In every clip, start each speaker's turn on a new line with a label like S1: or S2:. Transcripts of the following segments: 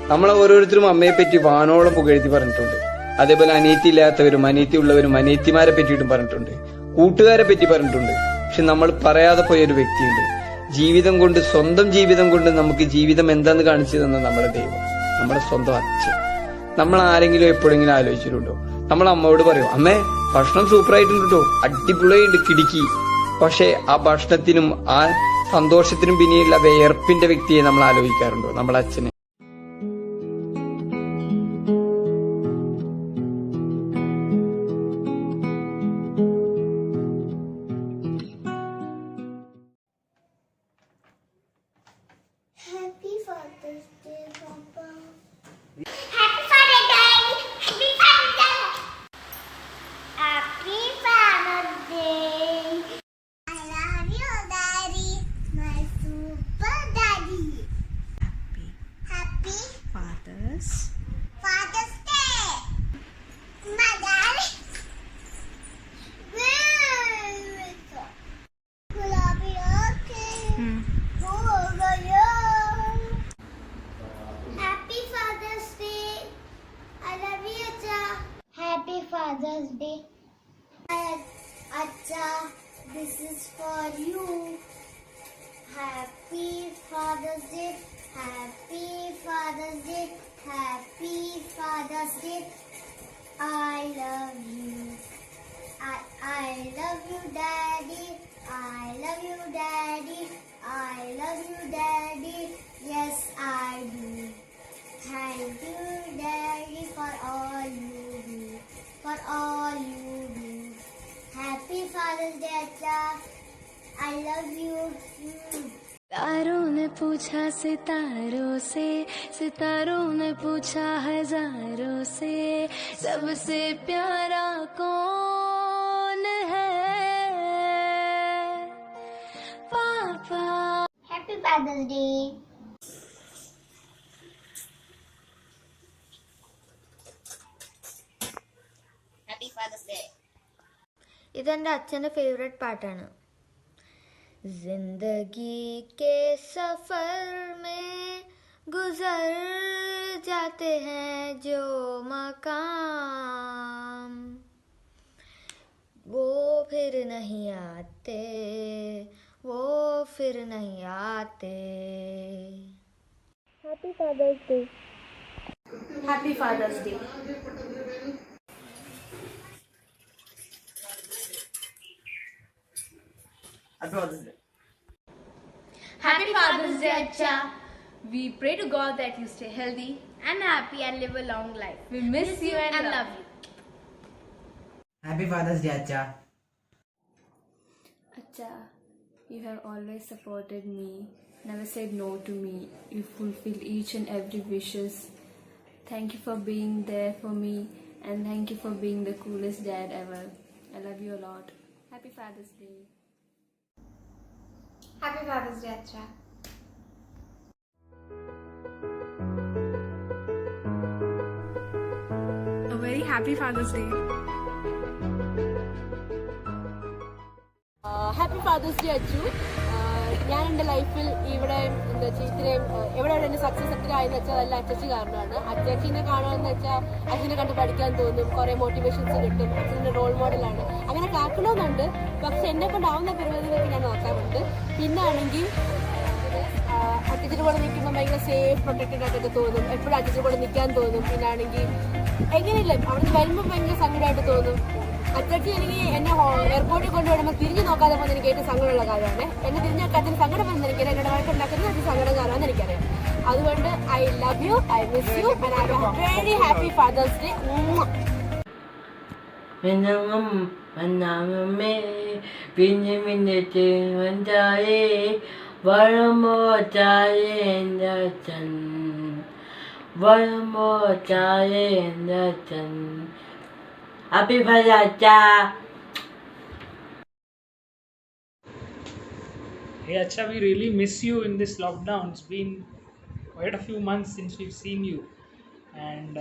S1: നമ്മളെ ഓരോരുത്തരും അമ്മയെ പറ്റി വാനോളം പുകഴ്ത്തി പറഞ്ഞിട്ടുണ്ട്. അതേപോലെ അനിയത്തി ഇല്ലാത്തവരും അനിയത്തി ഉള്ളവരും അനിയത്തിമാരെ പറ്റിയിട്ടും പറഞ്ഞിട്ടുണ്ട്, കൂട്ടുകാരെ പറ്റി പറഞ്ഞിട്ടുണ്ട്. പക്ഷെ നമ്മൾ പറയാതെ പോയൊരു വ്യക്തിയുണ്ട്. ജീവിതം കൊണ്ട്, സ്വന്തം ജീവിതം കൊണ്ട് നമുക്ക് ജീവിതം എന്താന്ന് കാണിച്ചു തന്ന നമ്മുടെ ദൈവം, നമ്മുടെ സ്വന്തം അച്ഛൻ. നമ്മൾ ആരെങ്കിലും എപ്പോഴെങ്കിലും ആലോചിച്ചിട്ടുണ്ടോ? നമ്മൾ അമ്മയോട് പറയും, അമ്മേ ഭക്ഷണം സൂപ്പറായിട്ടുണ്ട് കേട്ടോ, അടിപൊളിയുണ്ട്, കിടുക്കി. പക്ഷെ ആ ഭക്ഷണത്തിനും ആ സന്തോഷത്തിനും പിന്നെയുള്ള വിയർപ്പിന്റെ വ്യക്തിയെ നമ്മൾ ആലോചിക്കാറുണ്ടോ? നമ്മുടെ അച്ഛനെ.
S2: Happy Father's Day, Papa. Happy Father's Day. Happy Father's Day. Happy Father's Day. I love you, Daddy, my super daddy. Happy
S3: Father's
S2: Father's Day. My daddy. Gulabi, okay. Happy Father's Day. I love you, Acha. Happy Father's Day. Acha, this is for you. Happy Father's Day. Happy Father's Day. Happy Father's Day. I love you. I love you, Daddy. I love you, Daddy. I love you, Daddy. Yes, I do. Thank you, Daddy, for all you do. For all you do. Happy Father's Day, Acha. I love you.
S4: तारों ने पूछा सितारों से, सितारों ने पूछा हजारों से, सबसे प्यारा कौन है? पापा.
S2: Happy Father's Day.
S5: Happy Father's Day.
S6: ഇതെൻ്റെ അച്ഛൻ്റെ ഫേവറേറ്റ് പാട്ടാണ്. जिंदगी के सफर में गुजर जाते हैं जो मकाम, वो फिर नहीं आते, वो फिर नहीं आते. Happy Father's Day.
S3: Happy Father's Day.
S7: Happy Father's Day.
S3: Happy Father's Day, Acha. We pray to God that you stay healthy and happy and live a long life. We miss you and love you.
S7: Happy Father's Day, Acha.
S4: Acha, you have always supported me, never said no to me. You fulfilled each and every wishes. Thank you for being there for me, and thank you for being the coolest dad ever. I love you a lot. Happy Father's Day.
S3: Happy Father's Day, Acha.
S8: A very happy Father's Day.
S9: Happy Father's Day Achu. ഞാൻ എൻ്റെ ലൈഫിൽ ഇവിടെ എന്താ വെച്ചാൽ ഇത്രയും എവിടെ എൻ്റെ success എത്ര ആയെന്ന് വെച്ചാൽ അതെല്ലാം അച്ചച്ചി കാരണമാണ്. അച്ചച്ചിനെ കാണുകയെന്ന് വെച്ചാൽ അച്ഛനെ കണ്ട് പഠിക്കാൻ തോന്നും, കുറേ മോട്ടിവേഷൻസ് കിട്ടും, അച്ഛൻ്റെ റോൾ മോഡലാണ്. അങ്ങനെ കാക്കണമെന്നുണ്ട്, പക്ഷെ എന്നെ കൊണ്ടാവുന്ന പരിപാടികളൊക്കെ ഞാൻ നോക്കാറുണ്ട്. പിന്നെ ആണെങ്കിൽ അച്ഛൻ്റെ കൂടെ നിൽക്കുമ്പോൾ ഭയങ്കര സേഫ് പ്രൊട്ടക്റ്റഡ് ആയിട്ടൊക്കെ തോന്നും, എപ്പോഴും അച്ഛൻ്റെ കൂടെ നിൽക്കാൻ തോന്നും. പിന്നെ ആണെങ്കിൽ എങ്ങനെയില്ല അവിടെ നിന്ന് വരുമ്പോൾ ഭയങ്കര സങ്കടമായിട്ട് തോന്നും. അച്ചച്ചി എനിക്ക് എന്നെ എയർപോർട്ടിൽ കൊണ്ടുവിടുമ്പോൾ തിരിഞ്ഞു നോക്കാതെ പോകുന്നത് എനിക്ക് ഏറ്റവും സങ്കടമുള്ള കാര്യമാണ്. എന്നെ തിരിഞ്ഞു നോക്കാത്തിന് സങ്കടം വരുന്നത് എനിക്കറിയാം, എന്നോട് വഴക്കുണ്ടാക്കുന്നത് അത് സങ്കടം കാരണമെന്ന് എനിക്കറിയാം. അതുകൊണ്ട് I love you, I miss you and I have a very happy Father's Day.
S10: പിന്നെ മിന്നിട്ട് വഞ്ചായേ വളമോ ചായേ എൻ്റെ അച്ഛൻ, വളമോ ചായേ എൻ്റെ അച്ഛൻ. Happy Father's Day.
S11: Hey Acha, we really miss you in this lockdown. It's been quite a few months since we've seen you, and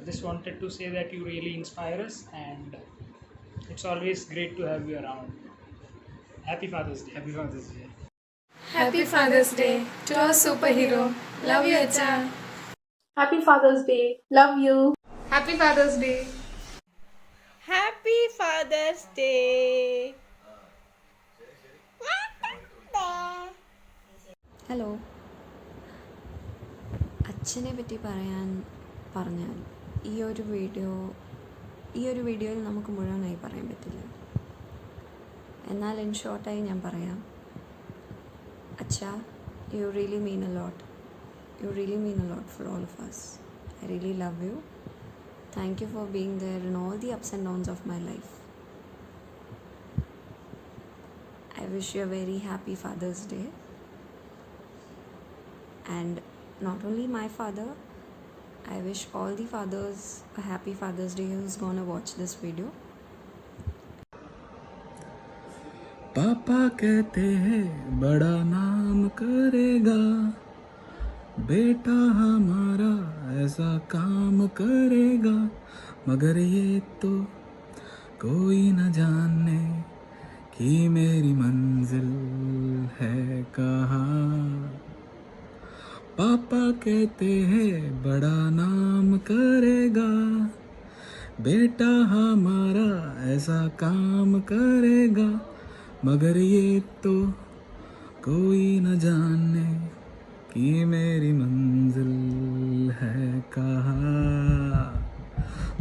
S11: just wanted to say that you really inspire us, and it's always great to have you around. Happy Father's Day.
S7: Happy Father's Day.
S8: Happy Father's Day to our superhero. Love you, Acha. Happy Father's Day. Love you.
S3: Happy Father's Day.
S12: Happy Father's Day.
S13: Hello. അച്ഛനെ പറ്റി പറഞ്ഞാൽ ഈ ഒരു വീഡിയോയിൽ നമുക്ക് മുഴുവനായി പറയാൻ പറ്റില്ല. എന്നാൽ ഇൻ ഷോർട്ടായി ഞാൻ പറയാം. അച്ഛാ, you really mean a lot. You really mean a lot for all of us. I really love you. Thank you for being there in all the ups and downs of my life. I wish you a very happy Father's Day. And not only my father, I wish all the fathers a happy Father's Day who's gonna watch this video.
S14: पापा कहते हैं बड़ा नाम करेगा, बेटा हमारा ऐसा काम करेगा, मगर ये तो कोई न जाने कि मेरी मंजिल है कहाँ. पापा कहते हैं बड़ा नाम करेगा, बेटा हमारा ऐसा काम करेगा, मगर ये तो कोई न जाने कि मेरी मंजिल है कहाँ.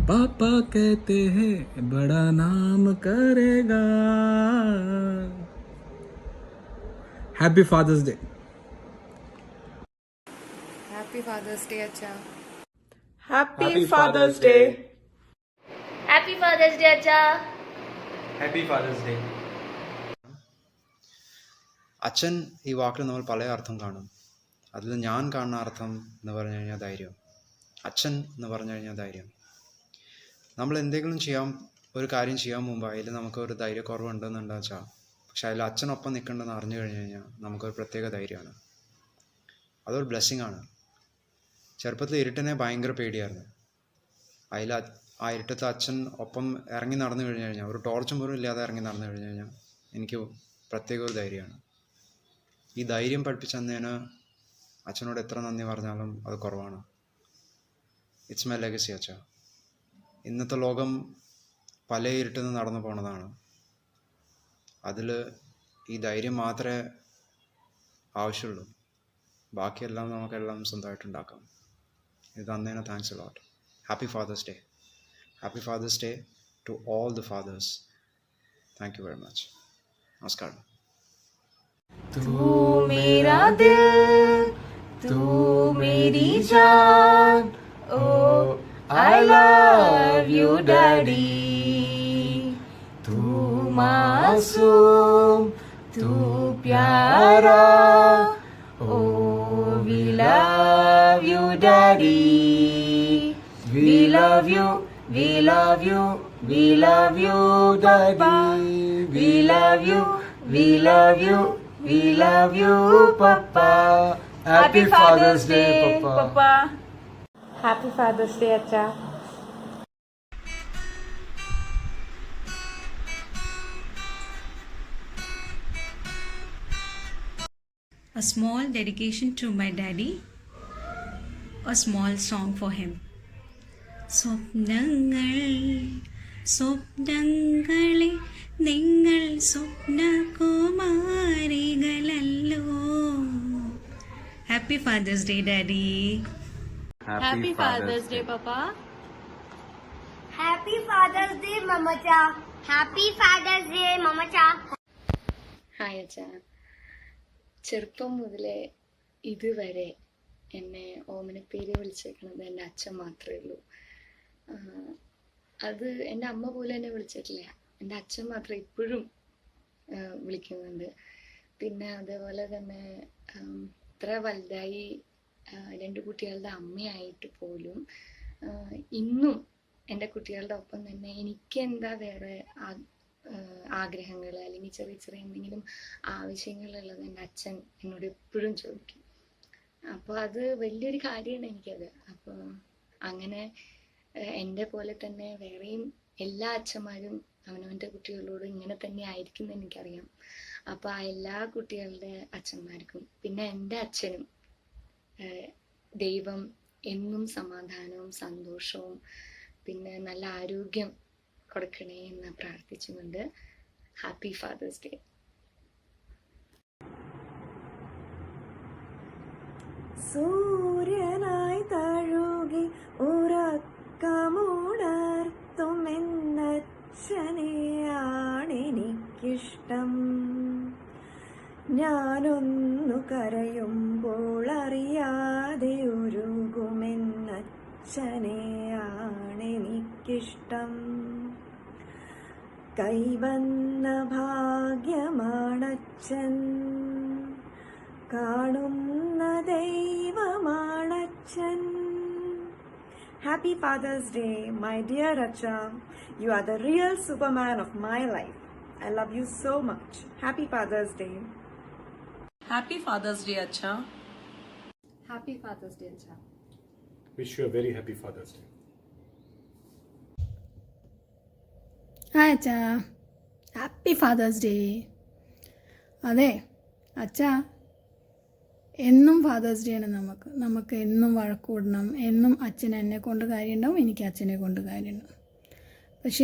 S14: पापा कहते हैं बड़ा नाम करेगा. Happy Father's Day.
S8: Happy Father's Day, Acha.
S12: Happy Father's Day.
S3: Happy Father's Day, Acha.
S1: Happy Father's Day. അച്ഛൻ ഈ വാക്കിൽ നമ്മൾ പല അർത്ഥം കാണും. അതിൽ ഞാൻ കാണുന്ന അർത്ഥം എന്ന് പറഞ്ഞു കഴിഞ്ഞാൽ ധൈര്യം. അച്ഛൻ എന്ന് പറഞ്ഞു കഴിഞ്ഞാൽ ധൈര്യം. നമ്മൾ എന്തെങ്കിലും ഒരു കാര്യം ചെയ്യാൻ മുമ്പ് അതിൽ നമുക്കൊരു ധൈര്യക്കുറവുണ്ടെന്നുണ്ടെന്ന് വെച്ചാൽ, പക്ഷെ അതിൽ അച്ഛനൊപ്പം നിൽക്കേണ്ടതെന്ന് അറിഞ്ഞു കഴിഞ്ഞ് കഴിഞ്ഞാൽ നമുക്കൊരു പ്രത്യേക ധൈര്യമാണ്. അതൊരു ബ്ലെസ്സിങ് ആണ്. ചെറുപ്പത്തിൽ ഇരുട്ടിനെ ഭയങ്കര പേടിയായിരുന്നു. ആ ഇരുട്ടത്ത് അച്ഛൻ ഒപ്പം ഇറങ്ങി നടന്നു കഴിഞ്ഞു കഴിഞ്ഞാൽ, ഒരു ടോർച്ചും പോലും ഇല്ലാതെ ഇറങ്ങി നടന്നു കഴിഞ്ഞു കഴിഞ്ഞാൽ എനിക്ക് പ്രത്യേക ഒരു ധൈര്യമാണ്. ഈ ധൈര്യം പഠിപ്പിച്ചെന്നതിന് അച്ഛനോട് എത്ര നന്ദി പറഞ്ഞാലും അത് കുറവാണ്. ഇറ്റ്സ് മൈ ലെഗസി അച്ഛ. ഇന്നത്തെ ലോകം പല ഇരുട്ടിൽ നിന്ന് നടന്നു പോണതാണ്. അതിൽ ഈ ധൈര്യം മാത്രമേ ആവശ്യമുള്ളൂ. ബാക്കിയെല്ലാം നമുക്കെല്ലാം സ്വന്തമായിട്ടുണ്ടാക്കാം. ഇത് തന്നതിന് thanks a lot. Happy Father's Day. Happy Father's Day to all the fathers. Thank you very much. നമസ്കാരം.
S12: तू मेरा दिल, तू मेरी जान, oh I love you daddy. तू मासूम, तू प्यारा, oh we love you daddy. We love you, we love you, we love you daddy. We love you, we love you, we love you papa. Happy Father's Day papa.
S8: Happy Father's Day, Acha.
S15: A small dedication to my daddy. A small song for him. സ്വപ്നങ്ങളെ നിങ്ങൾ സ്വപ്നകുമാരികളല്ലോ. Happy Father's Day daddy.
S9: Happy Father's Day, Papa.
S2: Happy Father's Day, Mamacha. Happy Father's Day, Mamacha.
S4: Hi അച്ഛാ. ചെറുപ്പം മുതലേ ഇതുവരെ എന്നെ ഓമനപ്പേര് വിളിച്ചേക്കണത് എൻ്റെ അച്ഛൻ മാത്രമേ ഉള്ളൂ. അത് എൻ്റെ അമ്മ പോലും എന്നെ വിളിച്ചിട്ടില്ല. എൻ്റെ അച്ഛൻ മാത്രം ഇപ്പോഴും വിളിക്കുന്നുണ്ട്. പിന്നെ അതേപോലെ തന്നെ ഇത്ര വലുതായി 2 കുട്ടികളുടെ അമ്മയായിട്ട് പോലും ഇന്നും എൻ്റെ കുട്ടികളുടെ ഒപ്പം തന്നെ എനിക്ക് എന്താ വേറെ ആഗ്രഹങ്ങൾ അല്ലെങ്കിൽ ചെറിയ ചെറിയ എന്തെങ്കിലും ആവശ്യങ്ങളുള്ളത് എൻ്റെ അച്ഛൻ എന്നോട് എപ്പോഴും ചോദിക്കും. അപ്പോൾ അത് വലിയൊരു കാര്യമാണ് എനിക്കത്. അപ്പോൾ അങ്ങനെ എൻ്റെ പോലെ തന്നെ വേറെയും എല്ലാ അച്ഛന്മാരും അവനവൻ്റെ കുട്ടികളോട് ഇങ്ങനെ തന്നെ ആയിരിക്കും എന്ന് എനിക്കറിയാം. അപ്പോൾ ആ എല്ലാ കുട്ടികളുടെ അച്ഛന്മാർക്കും പിന്നെ എൻ്റെ അച്ഛനും ദൈവം എന്നും സമാധാനവും സന്തോഷവും പിന്നെ നല്ല ആരോഗ്യം കൊടുക്കണേ എന്ന് പ്രാർത്ഥിച്ചുകൊണ്ട് ഹാപ്പി ഫാദേഴ്സ് ഡേ.
S16: സൂര്യനായി തഴുകി ഉറക്കമുണർത്തുമെന്നച്ഛനെയാണെനിക്കിഷ്ടം. ഞാനൊന്നു കരയുമ്പോൾ അറിയാതെ ഉരുകുമെന്നച്ഛനെയാണെനിക്കിഷ്ടം. കൈവന്ന ഭാഗ്യമാണച്ഛൻ, കാണുന്ന ദൈവമാണച്ഛൻ. Happy Father's Day, my dear Acha. You are the real Superman of my life. I love you so much. Happy Father's Day.
S17: Happy Father's Day, Acha.
S9: Happy Father's Day, Acha.
S18: Wish you a very happy Father's Day.
S19: Hi അച്ഛാ, happy Father's day. അതെ അച്ഛാ, എന്നും fathers day ആണ്. നമുക്ക് എന്നും വഴക്കൂടണം, എന്നും അച്ഛൻ എന്നെ കൊണ്ട് കാര്യമുണ്ടാവും, എനിക്ക് അച്ഛനെ കൊണ്ട് കാര്യമുണ്ടാവും. പക്ഷേ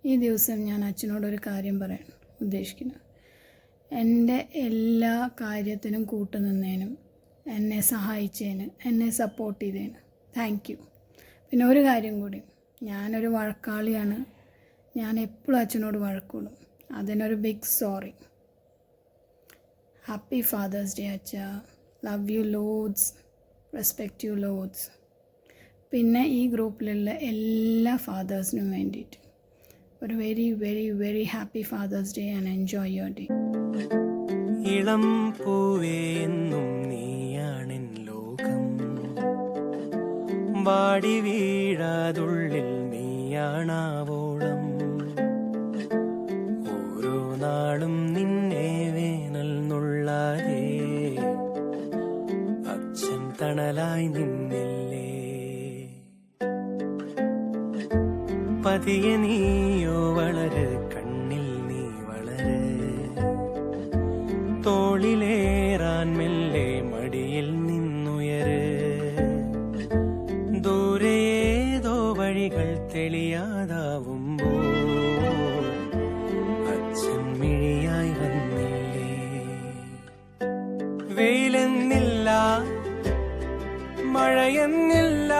S19: ഈ ദിവസം ഞാൻ അച്ഛനോടൊരു കാര്യം പറയാൻ ഉദ്ദേശിക്കുന്നു. എൻ്റെ എല്ലാ കാര്യത്തിനും കൂട്ടുനിന്നതിനും എന്നെ സഹായിച്ചതിന്, എന്നെ സപ്പോർട്ട് ചെയ്തതിന് താങ്ക് യു. പിന്നെ ഒരു കാര്യം കൂടി, ഞാനൊരു വഴക്കാളിയാണ്. ഞാൻ എപ്പോഴും അച്ഛനോട് വഴക്കൂടും. അതിനൊരു big sorry. Happy Father's Day അച്ഛ. Love you loads, respect you loads. പിന്നെ ഈ ഗ്രൂപ്പിലുള്ള എല്ലാ ഫാദേഴ്സിനും വേണ്ടിയിട്ട് ഒരു very very very happy Father's Day and enjoy your day.
S12: ഇളം പൂവേന്നും നീയാണെൻ ലോകം, വാടി വീഴാതുള്ളിൽ നീയാണാവോളം. ഓരോ നാളും നിന്നെ വേനൽ നുള്ളാതെ അച്ഛൻ തണലായി നിന്നില്ലേ. പതിയെ നീയോ വളര്, കണ്ണിൽ നീ വളര്, തോളിലേറാൻ മെല്ലെ മടിയിൽ നിന്നുയര്. ദൂരേതോ വഴികൾ തെളിയാതാവുമ്പോൾ അച്ഛൻ മിഴിയായി വന്നില്ലേ. വെയിലെന്നില്ല, മഴയെന്നില്ല,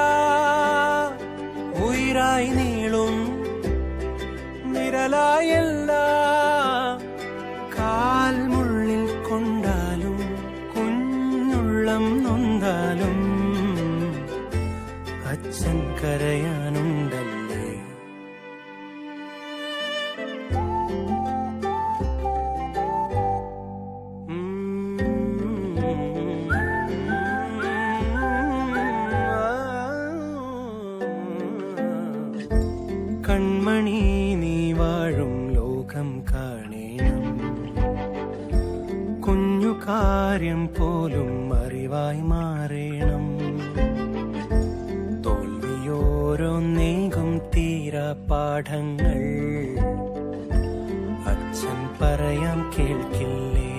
S12: ഉയിരായി നീളും നിഴലായല്ല. കാൽമുള്ളിൽ കൊണ്ടാലും കുഞ്ഞുള്ളം നൊന്താലും അച്ഛൻ കരയാനുണ്ടല്ലേ. കൺമണി നീ വാഴും ലോകം കാണേണം, കുഞ്ഞു കാര്യം പോലും അറിവായി മാറേണം. തോൽവിയോരോന്നേകും തീരാ പാഠങ്ങൾ അച്ഛൻ പറയാം കേൾക്കില്ലേ.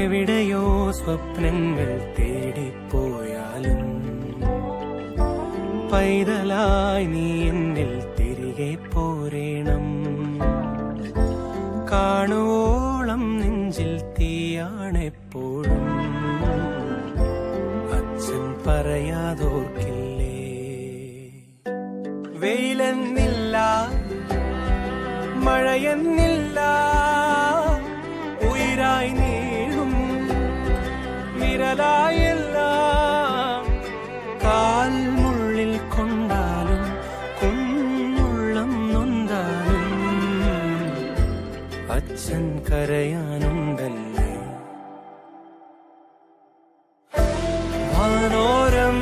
S12: എവിടെയോ സ്വപ്നങ്ങൾ തേടിപ്പോയാലും പൈതലായി നീ എന്നിൽ തിരികെ പോരേണം. കാണുവോളം നെഞ്ചിൽ തീയാണെപ്പോഴും അച്ഛൻ പറയാതോർക്കില്ലേ. വെയിലെന്നില്ല, മഴയെന്നില്ല, ഉയിരായി നീളും നിഴലായല്ല. കാൽമുള്ളിൽ കൊണ്ടാലും കുഞ്ഞുള്ളം നൊന്താലും അച്ഛൻ കരയാനുണ്ടല്ലേ. വാനോരം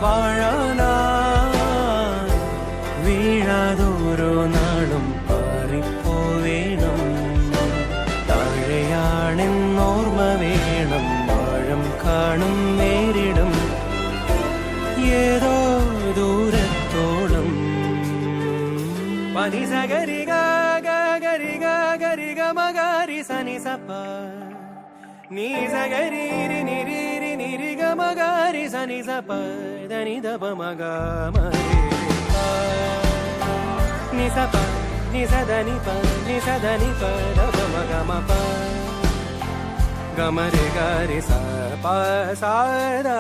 S12: വാഴാനായി വീഴാതോരോ നാളും പാറിപ്പോവേണം. താഴെയാണെന്നോർമ്മ വേണം, ആഴം കാണും നേരിടും ഏതോ ദൂരത്തോളം. പനി സഗരി ഗരി ഗരി ഗമഗരി സനി സപ ni sagari niri niri gamagari sani sapa dani dapa maga mare ni sapa ni sadani pa dapa maga mapa gamare gari sa pa sa da